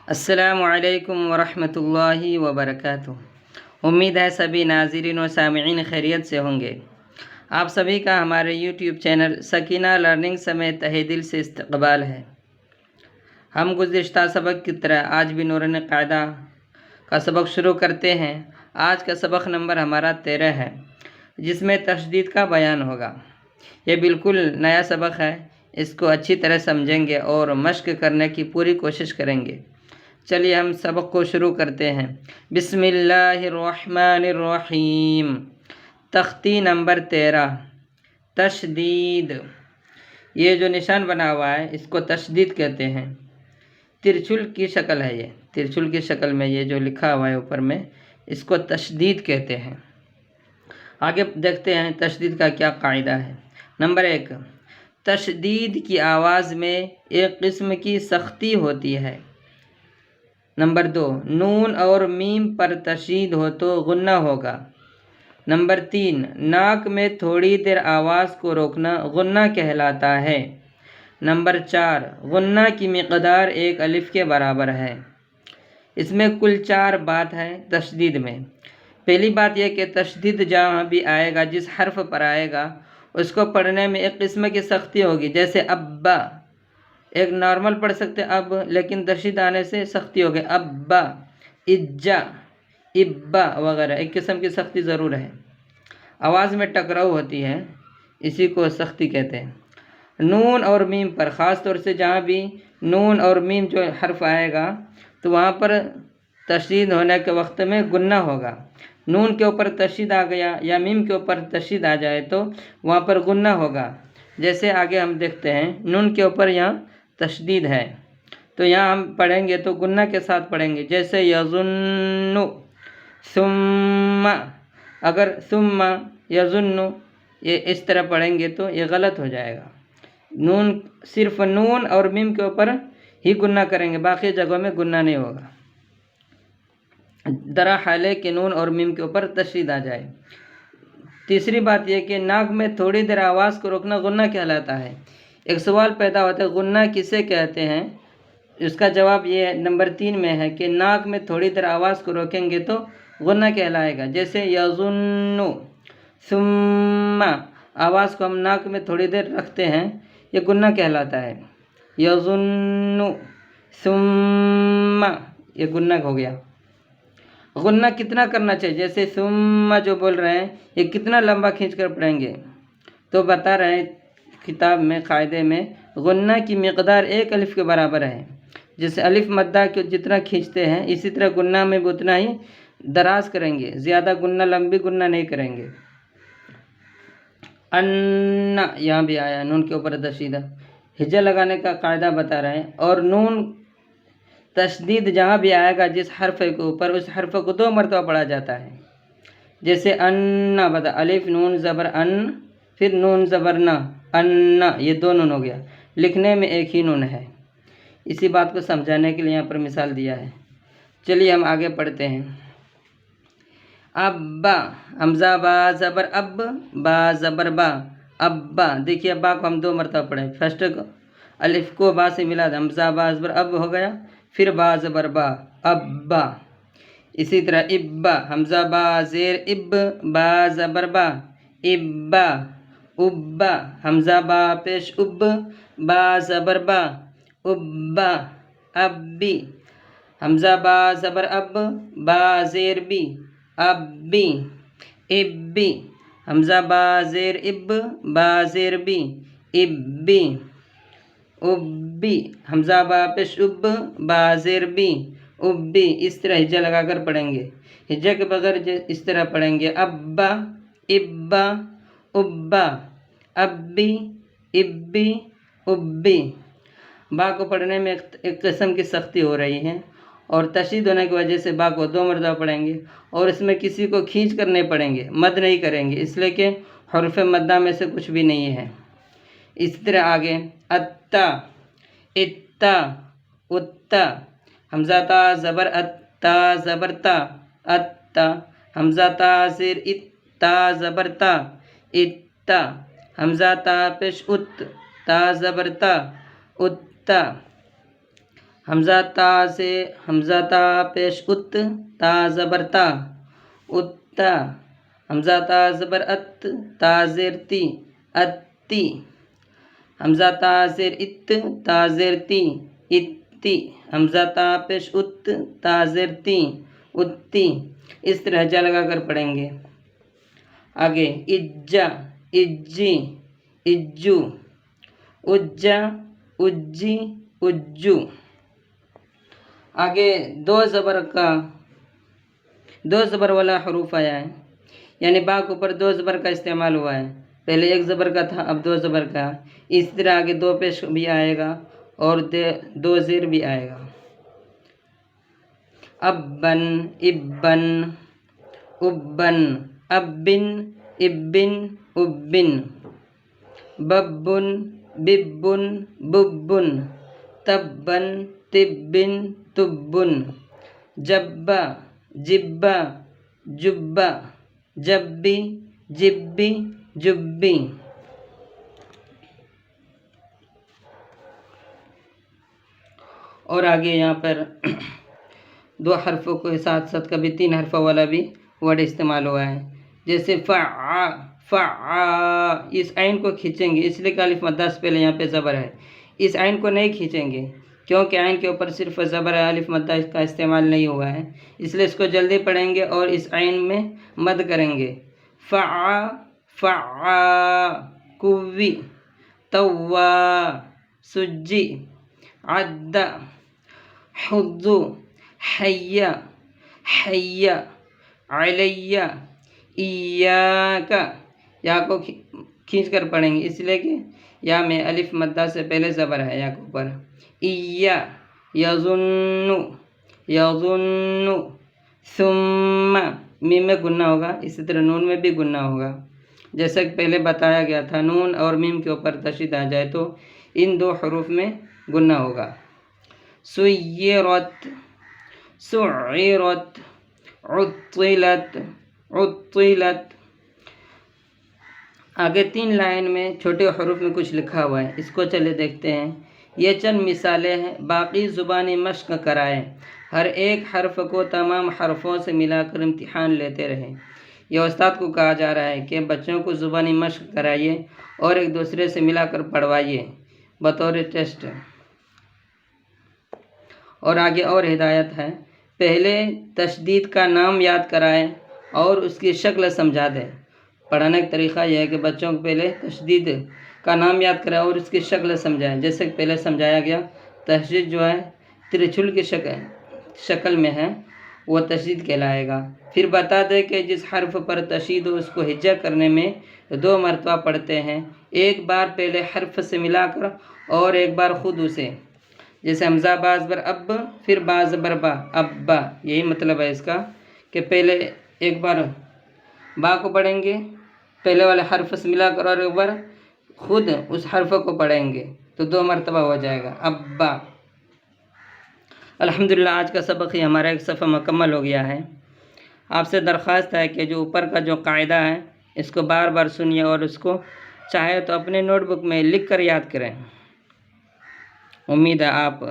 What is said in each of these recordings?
السلام علیکم ورحمۃ اللہ وبرکاتہ۔ امید ہے سبھی ناظرین و سامعین خیریت سے ہوں گے۔ آپ سبھی کا ہمارے یوٹیوب چینل سکینہ لرننگ سمیت تہہ دل سے استقبال ہے۔ ہم گزشتہ سبق کی طرح آج بھی نورانی قاعدہ کا سبق شروع کرتے ہیں۔ آج کا سبق نمبر ہمارا 13 ہے، جس میں تشدید کا بیان ہوگا۔ یہ بالکل نیا سبق ہے، اس کو اچھی طرح سمجھیں گے اور مشق کرنے کی پوری کوشش کریں گے۔ چلیے ہم سبق کو شروع کرتے ہیں۔ بسم اللہ الرحمن الرحیم۔ تختی نمبر 13، تشدید۔ یہ جو نشان بنا ہوا ہے اس کو تشدید کہتے ہیں۔ ترچھل کی شکل ہے، یہ ترچھل کی شکل میں یہ جو لکھا ہوا ہے اوپر میں، اس کو تشدید کہتے ہیں۔ آگے دیکھتے ہیں تشدید کا کیا قاعدہ ہے۔ نمبر 1، تشدید کی آواز میں ایک قسم کی سختی ہوتی ہے۔ نمبر 2، نون اور میم پر تشدید ہو تو غنہ ہوگا۔ نمبر 3، ناک میں تھوڑی دیر آواز کو روکنا غنہ کہلاتا ہے۔ نمبر 4، غنہ کی مقدار ایک الف کے برابر ہے۔ اس میں کل 4 بات ہے تشدید میں۔ پہلی بات یہ کہ تشدید جہاں بھی آئے گا، جس حرف پر آئے گا، اس کو پڑھنے میں ایک قسم کی سختی ہوگی۔ جیسے ابا، ایک نارمل پڑھ سکتے اب، لیکن تشدید آنے سے سختی ہوگی۔ ابا، اجا، ابا وغیرہ، ایک قسم کی سختی ضرور ہے۔ آواز میں ٹکراؤ ہوتی ہے، اسی کو سختی کہتے ہیں۔ نون اور میم پر، خاص طور سے جہاں بھی نون اور میم جو حرف آئے گا تو وہاں پر تشدید ہونے کے وقت میں گنہ ہوگا۔ نون کے اوپر تشدید آ گیا یا میم کے اوپر تشدید آ جائے تو وہاں پر گنہ ہوگا۔ جیسے آگے ہم دیکھتے ہیں، نون کے اوپر یہاں تشدید ہے تو یہاں ہم پڑھیں گے تو گنہ کے ساتھ پڑھیں گے۔ جیسے یظن، ثم، اگر ثم یظن یہ اس طرح پڑھیں گے تو یہ غلط ہو جائے گا۔ نون، صرف نون اور میم کے اوپر ہی گنہ کریں گے، باقی جگہوں میں گنہ نہیں ہوگا، درا حال ہے کہ نون اور میم کے اوپر تشدید آ جائے۔ تیسری بات یہ کہ ناک میں تھوڑی دیر آواز کو روکنا غنہ کہلاتا ہے۔ ایک سوال پیدا ہوتا ہے، غنہ کسے کہتے ہیں؟ اس کا جواب یہ نمبر 3 میں ہے کہ ناک میں تھوڑی دیر آواز کو روکیں گے تو غنہ کہلائے گا۔ جیسے یظن، ثم، آواز کو ہم ناک میں تھوڑی دیر رکھتے ہیں، یہ گنہ کہلاتا ہے۔ یظن، ثم، یہ گنہ ہو گیا۔ غنہ کتنا کرنا چاہیے؟ جیسے ثم جو بول رہے ہیں، یہ کتنا لمبا کھینچ کر پڑھیں گے؟ تو بتا رہے ہیں کتاب میں، قاعدے میں، غنہ کی مقدار ایک الف کے برابر ہے۔ جیسے الف مدہ کو جتنا کھینچتے ہیں، اسی طرح گنہ میں بھی اتنا ہی دراز کریں گے، زیادہ گنہ، لمبی گنہ نہیں کریں گے۔ ان، یہاں بھی آیا نون کے اوپر تشدید، ہجا لگانے کا قاعدہ بتا رہے ہیں۔ اور نون تشدید جہاں بھی آئے گا جس حرف کے اوپر، اس حرف کو 2 مرتبہ پڑھا جاتا ہے۔ جیسے ان، بتا، الف نون زبر ان، پھر نون زبر نہ، ان، یہ 2 نون ہو گیا، لکھنے میں ایک ہی نون ہے۔ اسی بات کو سمجھانے کے لیے یہاں پر مثال دیا ہے۔ چلیے ہم آگے پڑھتے ہیں۔ ابا، حمزہ با زبر اب، با زبر با، ابا۔ دیکھیے با کو ہم 2 مرتبہ پڑھیں، فرسٹ الف کو با سے ملا دیں، حمزہ با زبر اب ہو گیا، پھر با زبر با، ابا۔ اسی طرح ابا، حمزہ با زیر اب، با زبر با، ابا، ابا، حمزہ با پیش اب، با زبر با، ابا، ابی، حمزہ با زبر اب، با زیر بی، ابی، ابی، حمزہ با زیر اب، با زیر بی، ابی، ابی، حمزہ با پیش اب، با زیر بی، ابی۔ اس طرح ہجا لگا کر پڑھیں گے۔ ہجا کے بغیر اس طرح پڑھیں گے، ابا، ابا، ابا، ابی، ابی، ابی۔ با کو پڑھنے میں ایک قسم کی سختی ہو رہی ہے، اور تشدید ہونے کی وجہ سے با کو 2 مرتبہ پڑھیں گے، اور اس میں کسی کو کھینچ کر نہیں پڑھیں گے، مد نہیں کریں گے، اس لیے کہ حروف مدہ میں سے کچھ بھی نہیں ہے۔ اس طرح آگے اتا، اتا، اتا، حمزہ تا زبر اتا زبر تا، اتا، حمزہ تا زیر اتا زبر تا، اتا، حمزہ تا پیش ات، تا زبر تا، اتا، حمزہ تا سے حمزہ تا پیش ات، تا زبر تا، اتا، حمزہ تا زبر ات، تا زیر تی، اتی، حمزہ تا زیر ات، تا زیر تی، اتی، حمزہ تا پیش ات، تا زیر تی، اتی، اس طرح جا لگا کر پڑھیں گے۔ آگے اجا، اجی، اجو، اجا، اجی، اجو۔ آگے دو زبر والا حروف آیا ہے، یعنی با کے اوپر دو زبر کا استعمال ہوا ہے، پہلے ایک زبر کا تھا اب دو زبر کا، اس طرح آگے دو پیش بھی آئے گا اور دو زیر بھی آئے گا۔ ابن، ابن، ابن، ابن، ابن، ابن، ببن، ببن، ببن، تبن، تبن، تبن، جبا، جبا، جبا، جبی، جبی، جبی۔ اور آگے یہاں پر دو حرفوں کے ساتھ ساتھ کبھی تین حرفوں والا بھی ورڈ استعمال ہوا ہے، جیسے فعا، فعا، اس عین کو کھینچیں گے، اس لیے کہ الف مدہ سے پہلے یہاں پہ زبر ہے، اس عین کو نہیں کھینچیں گے کیونکہ عین کے اوپر صرف زبر ہے، الف مدہ اس کا استعمال نہیں ہوا ہے، اس لیے اس کو جلدی پڑھیں گے اور اس عین میں مد کریں گے۔ فعا، فعا، کوی، توا، سجی، عد، حضو، حیا، حیا، علیہ، ایاک، یا کو کھینچ کر پڑھیں گے اس لیے کہ یا میں الف مدہ سے پہلے زبر ہے یا کے اوپر۔ ایا، یظن، یظن، ثم، میم میں گنہ ہوگا، اسی طرح نون میں بھی گنہ ہوگا، جیسا کہ پہلے بتایا گیا تھا، نون اور میم کے اوپر تشدید آ جائے تو ان دو حروف میں گنہ ہوگا۔ سیرت، سعرت، عطلت، عطلت۔ آگے تین لائن میں چھوٹے حروف میں کچھ لکھا ہوا ہے، اس کو چلے دیکھتے ہیں۔ یہ چند مثالیں ہیں، باقی زبانی مشق کرائیں، ہر ایک حرف کو تمام حرفوں سے ملا کر امتحان لیتے رہیں۔ یہ استاد کو کہا جا رہا ہے کہ بچوں کو زبانی مشق کرائیے اور ایک دوسرے سے ملا کر پڑھوائیے بطور ٹیسٹ۔ اور آگے اور ہدایت ہے، پہلے تشدید کا نام یاد کرائیں اور اس کی شکل سمجھا دیں۔ پڑھانے کا طریقہ یہ ہے کہ بچوں کو پہلے تشدید کا نام یاد کرائیں اور اس کی شکل سمجھائیں، جیسے کہ پہلے سمجھایا گیا، تشدید جو ہے ترچھل کی شکل میں ہے وہ تشدید کہلائے گا۔ پھر بتا دیں کہ جس حرف پر تشدید ہو اس کو ہجا کرنے میں 2 مرتبہ پڑھتے ہیں، ایک بار پہلے حرف سے ملا کر اور ایک بار خود اسے، جیسے حمزہ با زبر اب، پھر با زبر با، ابا، یہی مطلب ہے اس کا کہ پہلے ایک بار با کو پڑھیں گے پہلے والے حرف سے ملا کر اور ایک بار خود اس حرف کو پڑھیں گے تو 2 مرتبہ ہو جائے گا، ابا۔ الحمدللہ آج کا سبق ہی ہمارا ایک صفحہ مکمل ہو گیا ہے۔ آپ سے درخواست ہے کہ جو اوپر کا جو قاعدہ ہے اس کو بار بار سنیے اور اس کو چاہے تو اپنے نوٹ بک میں لکھ کر یاد کریں۔ امید ہے آپ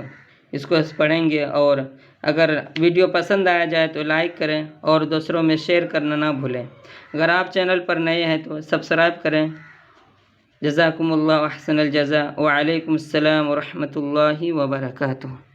اس کو پڑھیں گے، اور اگر ویڈیو پسند آیا جائے تو لائک کریں اور دوسروں میں شیئر کرنا نہ بھولیں۔ اگر آپ چینل پر نئے ہیں تو سبسکرائب کریں۔ جزاکم اللہ احسن الجزاء، وعلیکم السلام ورحمۃ اللہ وبرکاتہ۔